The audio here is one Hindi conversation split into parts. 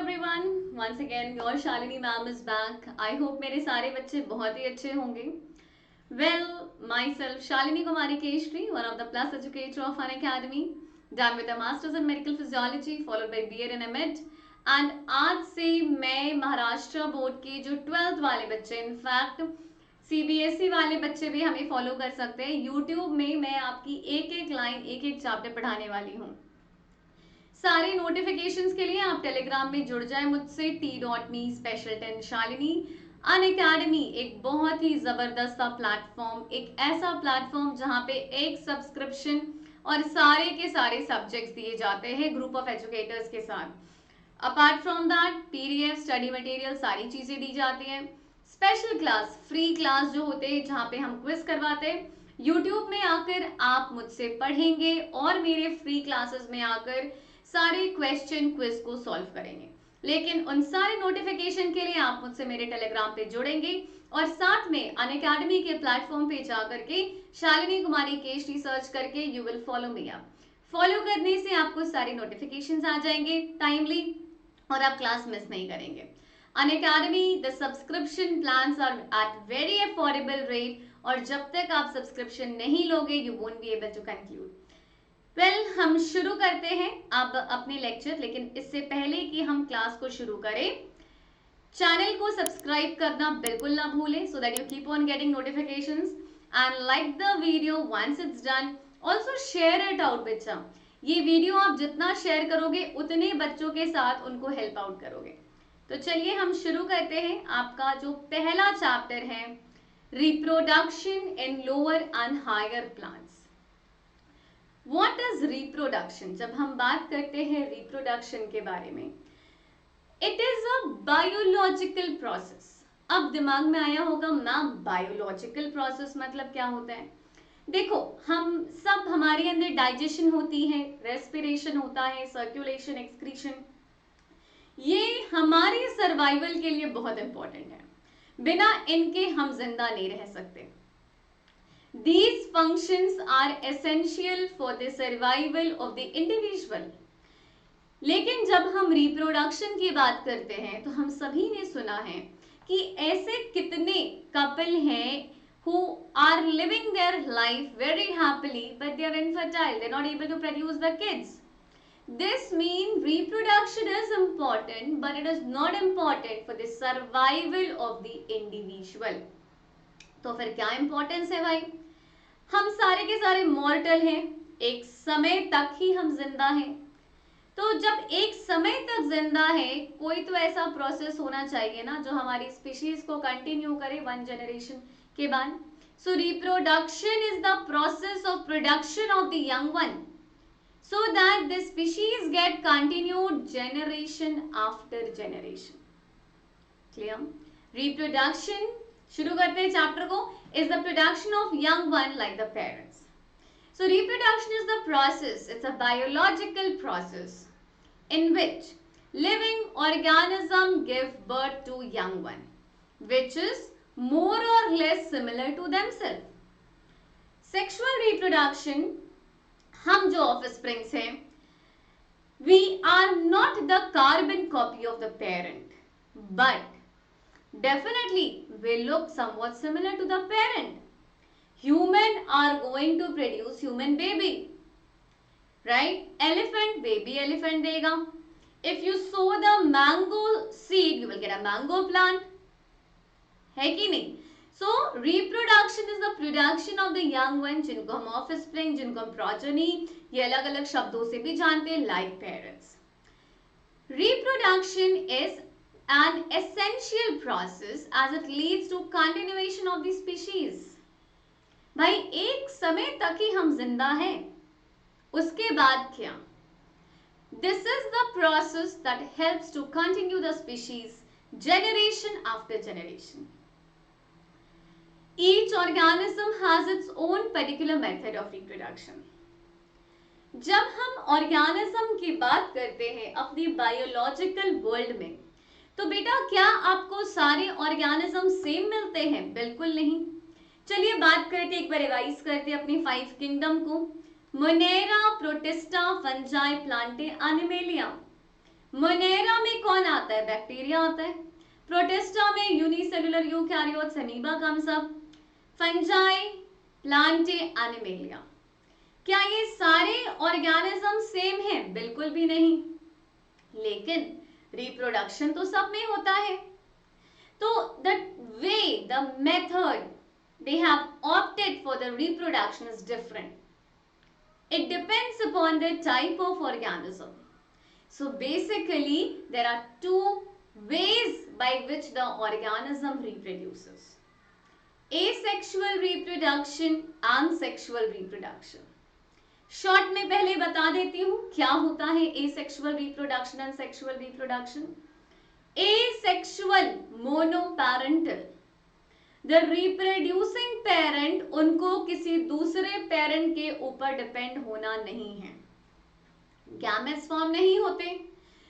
everyone. Once again, your Shalini ma'am is back. I hope मेरे सारे बच्चे बहुत ही अच्छे होंगे. Well, myself Shalini Kumari Keshri, one of the plus educator of an academy, done with a masters in medical physiology, followed by BEd and MD. And आज से मैं महाराष्ट्र बोर्ड के जो 12th वाले बच्चे, इनफैक्ट CBSE वाले बच्चे भी हमें फॉलो कर सकते हैं. यूट्यूब में मैं आपकी एक एक लाइन एक एक चैप्टर पढ़ाने वाली हूँ. सारे नोटिफिकेशंस के लिए आप टेलीग्राम में जुड़ जाए मुझसे t.me/10 शालिनी. अन अकेडमी एक बहुत ही जबरदस्त प्लेटफॉर्म, एक ऐसा प्लेटफॉर्म जहां पे एक सब्सक्रिप्शन और सारे के सारे सब्जेक्ट्स दिए जाते हैं ग्रुप ऑफ एजुकेटर्स के साथ. Apart from that PDF study material सारी चीजें दी जाती हैं. स्पेशल क्लास, फ्री क्लास जो होते हैं जहां पे हम क्विज करवाते हैं. यूट्यूब में आकर आप मुझसे पढ़ेंगे और मेरे फ्री क्लासेस में आकर सारे क्वेश्चन क्विज को सॉल्व करेंगे. लेकिन उन सारे नोटिफिकेशन के लिए आप मुझसे मेरे टेलीग्राम पे जुड़ेंगे और साथ में अनअकैडमी के प्लेटफॉर्म पे जाकर के शालिनी कुमारी केशरी सर्च करके you will follow me up. Follow करने से आपको सारे नोटिफिकेशंस आ जाएंगे टाइमली और आप क्लास मिस नहीं करेंगे. Unacademy the subscription plans are at very affordable rate और जब तक आप सब्सक्रिप्शन नहीं लोगे you won't be able to conclude. हम शुरू करते हैं अब अपने लेक्चर. लेकिन इससे पहले कि हम क्लास को शुरू करें, चैनल को सब्सक्राइब करना बिल्कुल ना भूलें so that you keep on getting notifications and like the video once it's done. Also share it out बच्चा. ये वीडियो आप जितना शेयर करोगे उतने बच्चों के साथ उनको हेल्प आउट करोगे. तो चलिए हम शुरू करते हैं. आपका जो पहला चैप्टर है reproduction in lower and higher plants. What is reproduction? जब हम बात करते हैं रिप्रोडक्शन के बारे में, it is a biological process. अब दिमाग में आया होगा मैम बायोलॉजिकल प्रोसेस मतलब क्या होता है. देखो, हम सब हमारे अंदर डाइजेशन होती है, रेस्पिरेशन होता है, सर्कुलेशन, एक्सक्रीशन. ये हमारे सर्वाइवल के लिए बहुत इंपॉर्टेंट है. बिना इनके हम जिंदा नहीं रह सकते. These functions are essential for the survival of the individual. लेकिन जब हम रिप्रोडक्शन की बात करते हैं तो हम सभी ने सुना है कि ऐसे कितने कपल हैं who are living their life very happily but they are infertile, they are not able to produce the kids. This means reproduction is important but it is not important for the survival of the individual. तो फिर क्या इंपॉर्टेंस है भाई. हम सारे के सारे मॉर्टल हैं, एक समय तक ही हम जिंदा हैं. तो जब एक समय तक जिंदा है कोई तो ऐसा प्रोसेस होना चाहिए ना जो हमारी स्पीशीज को कंटिन्यू करे वन जनरेशन के बाद. So reproduction is the process of production of the young one so that the species get continued generation after generation. Clear. Reproduction शुरू करते हैं चैप्टर को. is the production of young one like the parents. So reproduction is the process, it's a biological process in which living organism give birth to young one which is more or less similar to themselves. Sexual reproduction, हम जो offsprings हैं, we are not the carbon copy of the parent but definitely will look somewhat similar to the parent. Human are going to produce human baby, right? Elephant baby elephant देगा. If you sow the mango seed you will get a mango plant. है कि नहीं. So reproduction is the production of the young one जिनको हम offspring, जिनको हम progeny, ये अलग अलग शब्दों से भी जानते हैं like parents. Reproduction is an essential process as it leads to continuation of the species. भाई एक समय तक ही हम जिंदा हैं, उसके बाद क्या. This is the process that helps to continue the species generation after generation. Each organism has its own particular method of reproduction. जब हम ऑर्गेनिज्म की बात करते हैं अपनी बायोलॉजिकल वर्ल्ड में तो बेटा क्या आपको सारे ऑर्गेनिज्म सेम मिलते हैं. बिल्कुल नहीं. चलिए बात करते, एक बार रिवाइज करते अपनी 5 किंगडम को. Monera, protista, fungi, Plantae, animalia. Monera में कौन आता आता है? बैक्टीरिया आता है। प्रोटिस्टा में unicellular eukaryotes, amoeba comes up, fungi, Plantae, animalia. क्या ये सारे ऑर्गेनिज्म सेम हैं? बिल्कुल भी नहीं, लेकिन रिप्रोडक्शन तो सब में होता है। तो the way, the method they have opted for the reproduction is different. It depends upon the type of organism. So basically there are two ways by which the organism reproduces: asexual reproduction and sexual reproduction. Short में पहले बता देती हूं क्या होता है asexual reproduction and sexual reproduction. Asexual, monoparental, the reproducing parent, उनको किसी दूसरे पेरेंट के ऊपर डिपेंड होना नहीं है। गैमेट्स फॉर्म नहीं होते।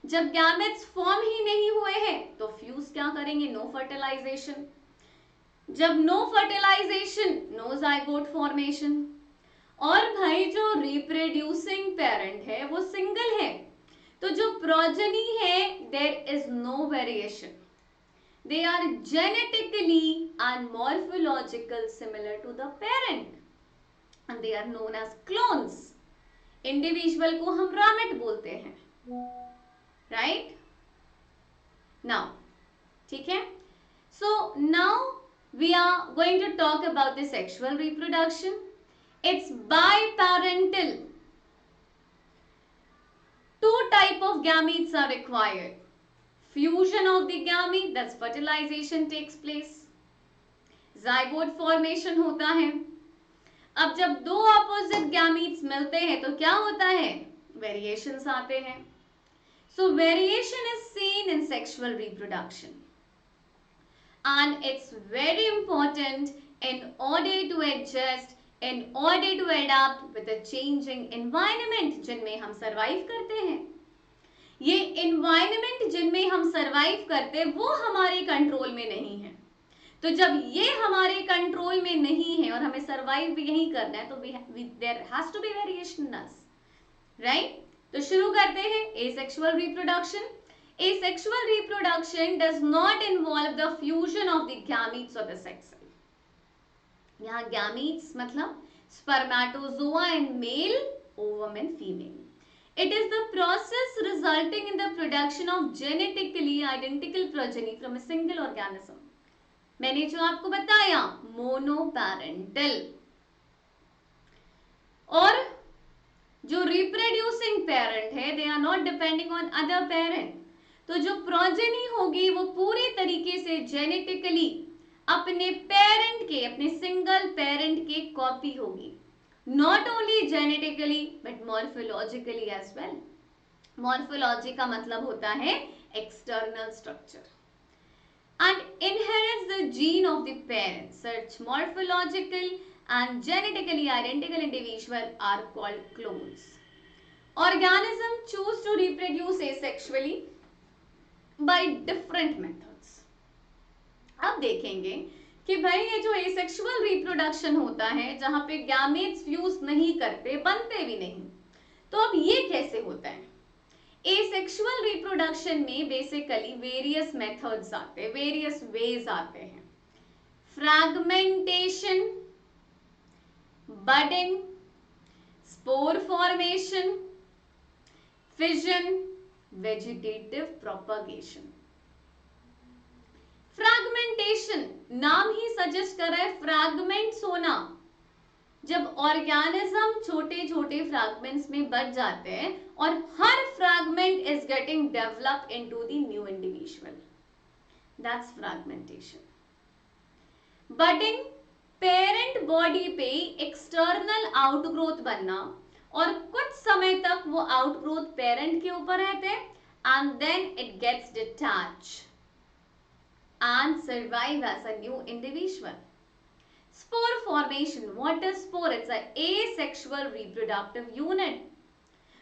जब गैमेट्स फॉर्म ही नहीं हुए हैं तो फ्यूज क्या करेंगे? No fertilization. जब no fertilization, no zygote formation. और भाई जो रिप्रोड्यूसिंग पेरेंट है वो सिंगल है, तो जो प्रोजेनी है there is no variation. They are genetically and morphological similar to the parent and they are known as clones. Individual को हम ramete बोलते हैं, right? Now, ठीक है? So now we are going to talk about the sexual reproduction. It's biparental. Two type of gametes are required. Fusion of the gamete, that's fertilization takes place. Zygote formation होता है. अब जब दो opposite gametes मिलते हैं तो क्या होता है? Variations आते हैं. So variation is seen in sexual reproduction, and it's very important in order to adjust, in order to adapt with a changing environment जिनमें हम survive करते हैं. ये इन्वायरमेंट जिनमें हम सरवाइव करते हैं वो हमारे कंट्रोल में नहीं है। तो जब ये हमारे कंट्रोल में नहीं है और हमें सरवाइव भी यही करना है तो there has to be variation in us, right? तो शुरू करते हैं asexual reproduction. Asexual reproduction does not involve the fusion of the gametes of the sex. यहाँ गैमीट्स मतलब spermatozoa in male, ovum in female. It is the process resulting in the production of genetically identical progeny from a single organism. मैंने जो आपको बताया मोनोपैरेंटल. और जो रिप्रोड्यूसिंग पेरेंट है they are not depending on other parent. तो जो प्रोजेनी होगी वो पूरी तरीके से जेनेटिकली अपने पेरेंट के, अपने सिंगल पेरेंट के कॉपी होगी. Not only genetically but morphologically as well. Morphology का मतलब होता है external structure. And inherits the gene of the parent. Such morphological and genetically identical individuals are called clones. Organisms choose to reproduce asexually by different methods. अब देखेंगे कि भाई ये जो एसेक्सुअल रिप्रोडक्शन होता है जहां पे गैमेट्स फ्यूज नहीं करते, बनते भी नहीं, तो अब ये कैसे होता है? एसेक्सुअल रिप्रोडक्शन में बेसिकली वेरियस मेथड्स आते हैं, वेरियस वेज आते हैं. Fragmentation, budding, spore formation, fission, vegetative propagation. Fragmentation, नाम ही सजेस्ट कर रहा है फ्रैगमेंट्स होना. जब ऑर्गेनिज्म छोटे छोटे फ्रैगमेंट्स में बट जाते हैं और हर fragment is getting develop into the new individual, that's fragmentation. Budding, parent body पे एक्सटर्नल आउटग्रोथ बनना और कुछ समय तक वो आउटग्रोथ पेरेंट के ऊपर रहते हैं and then it gets detached and survive as a new individual. Spore formation. What is spore? It's an asexual reproductive unit.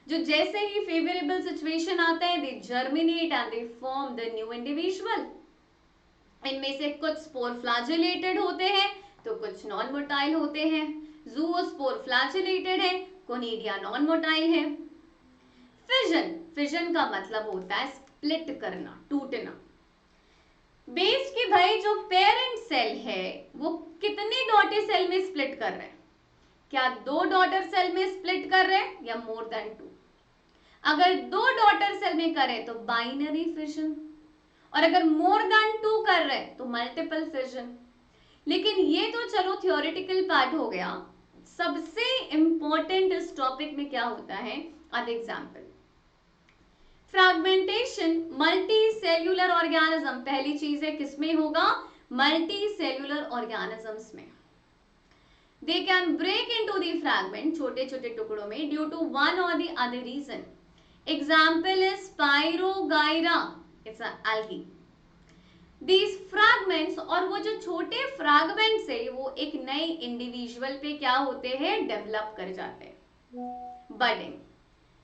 जो जैसे ही favorable situation आता है they germinate and they form the new individual. इनमें से कुछ spore flagellated होते हैं तो कुछ non motile होते हैं. Zoospore flagellated है, Conidia non motile है. Fission. Fission का मतलब होता है स्प्लिट करना, टूटना। बेस्ड कि भाई जो पेरेंट सेल है वो कितने डॉटर सेल में स्प्लिट कर रहे हैं, क्या 2 डॉटर सेल में स्प्लिट कर रहे हैं या मोर देन 2। अगर 2 डॉटर सेल में करें तो बाइनरी फिजन, और अगर मोर देन 2 कर रहे हैं तो मल्टीपल फिजन। लेकिन ये तो चलो थियोरेटिकल पार्ट हो गया, सबसे इंपॉर्टेंट इस टॉपिक में क्या होता है, अब example. Fragmentation multi cellular organism, पहली चीज है किसमें होगा, मल्टी सेल्यूलर ऑर्गेनिजम्स में। They can break into the fragment, छोटे छोटे टुकड़ों में, due to one or the other reason. Example is spirogyra, it's algae. These fragments, और वो जो छोटे फ्रैगमेंट्स है वो एक नए इंडिविजुअल पे क्या होते हैं, डेवलप कर जाते हैं। बडिंग,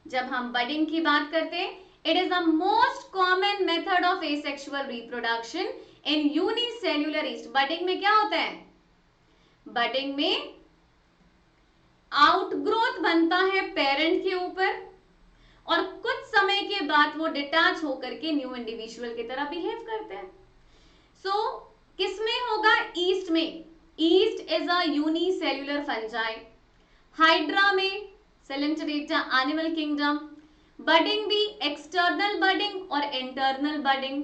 जब हम बडिंग की बात करते हैं, it is the most common method of asexual reproduction in unicellular east. Budding में क्या होता है, बडिंग में आउटग्रोथ बनता है पेरेंट के ऊपर, और कुछ समय के बाद वो डिटैच होकर के न्यू इंडिविजुअल की तरह बिहेव करते हैं। सो किसमें होगा, ईस्ट में। Yeast is a unicellular fungi. Hydra में, सेलेंटरेटा एनिमल किंगडम। बडिंग भी एक्सटर्नल बडिंग और internal budding.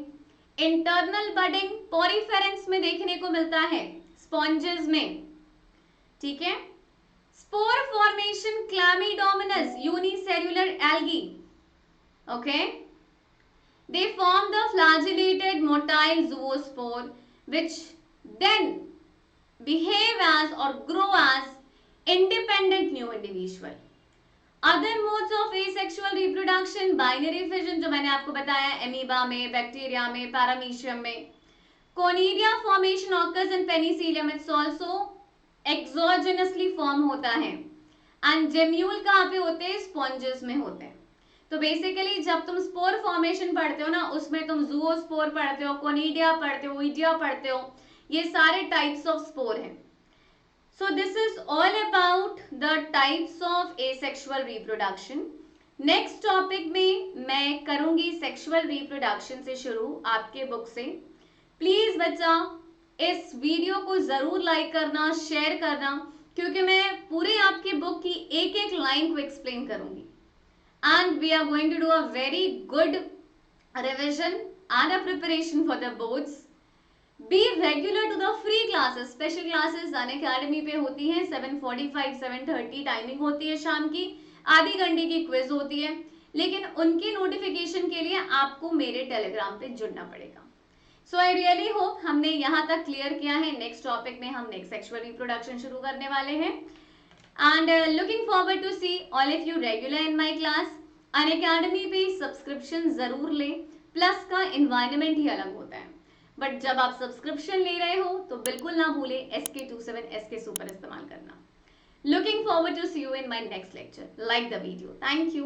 Internal budding poriferans में देखने को मिलता है, स्पॉन्जेस में, ठीक है। Spore formation chlamydomonas, unicellular algae, okay. They form the flagellated motile zoospore, which then behave as or grow as independent new individual. Other modes of asexual reproduction, binary fission, जो मैंने आपको बताया, एमीबा में, बैक्टीरिया में, पैरामीशियम में। Conidia formation occurs in penicillium, it's also exogenously form होता है। And gemule कहाँ पे होते हैं, स्पॉन्जेस में होते हैं। तो बेसिकली जब तुम स्पोर फॉर्मेशन पढ़ते हो ना, उसमें तुम जूओस्पोर पढ़ते हो, कोनिडिया पढ़ते हो, ओइडिया पढ़ते हो, ये सारे टाइप्स ऑफ स्पोर हैं। So this is all about the types of asexual reproduction. Next topic में मैं करूंगी सेक्सुअल रिप्रोडक्शन से शुरू, आपके बुक से। प्लीज बच्चा इस वीडियो को जरूर लाइक करना, शेयर करना, क्योंकि मैं पूरे आपकी बुक की एक एक लाइन को एक्सप्लेन करूंगी। And we are going to do a very good revision and a preparation for the boards. Be regular to the free classes. Special classes Unacademy पे होती हैं, 7:45 7:30 टाइमिंग होती है शाम की, आधी घंटे की क्विज होती है, लेकिन उनकी नोटिफिकेशन के लिए आपको मेरे टेलीग्राम पे जुड़ना पड़ेगा। सो आई रियली होप हमने यहाँ तक क्लियर किया है। नेक्स्ट टॉपिक में हम नेक्स्ट सेक्सुअल रिप्रोडक्शन शुरू करने वाले हैं। And looking forward to see all of you regular in my class. Unacademy पे सब्सक्रिप्शन जरूर लें, प्लस का एनवायरनमेंट ही अलग होता है, बट जब आप सब्सक्रिप्शन ले रहे हो तो बिल्कुल ना भूले SK27 SK सुपर इस्तेमाल करना। Looking forward to see you in my next lecture. Like the video, thank you.